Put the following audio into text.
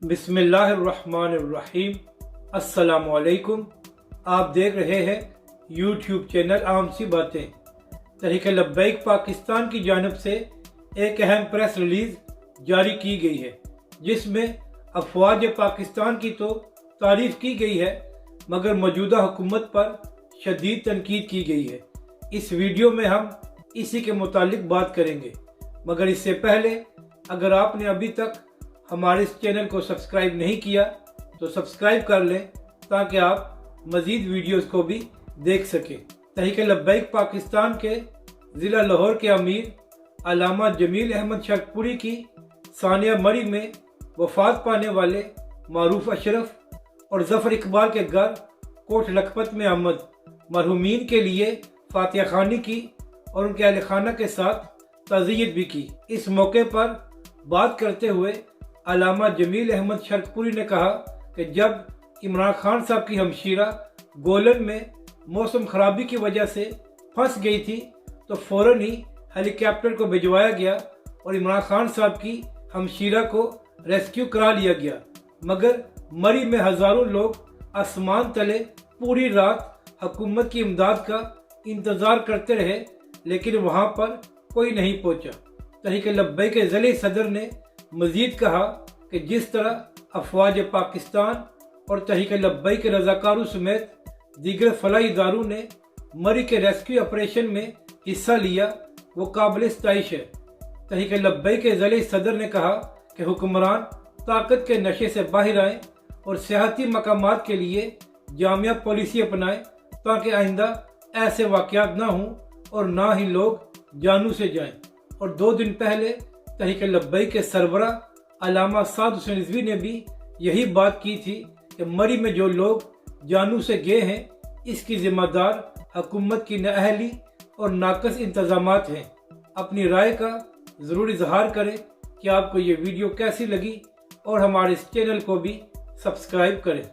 बिस्मिल्लाहिर्रहमानिर्रहीम। अस्सलामुअलैकुम। आप देख रहे हैं यूट्यूब चैनल आम सी बातें। तहरीक लब्बैक पाकिस्तान की जानिब से एक अहम प्रेस रिलीज जारी की गई है, जिसमें अफवाज पाकिस्तान की तो तारीफ की गई है, मगर मौजूदा हुकूमत पर शदीद तनकीद की गई है। इस वीडियो में हम इसी के मुतालिक बात करेंगे, मगर इससे पहले अगर आपने अभी तक हमारे इस चैनल को सब्सक्राइब नहीं किया तो सब्सक्राइब कर लें, ताकि आप मज़ीद वीडियोस को भी देख सकें। तहरीक लब्बैक पाकिस्तान के ज़िला लाहौर के अमीर अल्लामा जमील अहमद शरकपुरी की सानिया मरी में वफात पाने वाले मारूफ अशरफ और जफर इकबाल के घर कोट लखपत में आमद मरहूमीन के लिए फातिहा खानी की और उनके अहल खाना के साथ ताज़ियत भी की। इस मौके पर बात करते हुए अल्लामा जमील अहमद शरकपुरी ने कहा कि जब इमरान खान साहब की हमशीरा गोलन में मौसम खराबी की वजह से फंस गई थी, तो फौरन ही हेलीकॉप्टर को भिजवाया गया और इमरान खान साहब की हमशीरा को रेस्क्यू करा लिया गया। मगर मरी में हजारों लोग आसमान तले पूरी रात हुकूमत की इमदाद का इंतजार करते रहे, लेकिन वहां पर कोई नहीं पहुंचा। तहरीक लब्बैक के ज़िले सदर ने मजीद कहा कि जिस तरह अफवाज पाकिस्तान और तहरीक लब्बैक के रज़ाकारों समेत दीगर फलाही इदारों ने मरी के रेस्क्यू ऑपरेशन में हिस्सा लिया, वो काबिल सताइश है। तहरीक लब्बैक के ज़िले सदर ने कहा कि हुक्मरान ताकत के नशे से बाहर आएँ और सियाहती मकामात के लिए जामिया पॉलिसी अपनाएं, ताकि आइंदा ऐसे वाक़यात ना हों और ना ही लोग जानू से जाएं। और 2 दिन पहले तहरीक लब्बैक के सरबरा अल्लामा साद हुसैन रिजवी ने भी यही बात की थी कि मरी में जो लोग जानू से गए हैं, इसकी जिम्मेदार हुकूमत की नाअहली और नाकस इंतजामात हैं। अपनी राय का ज़रूर इजहार करें कि आपको ये वीडियो कैसी लगी और हमारे इस चैनल को भी सब्सक्राइब करें।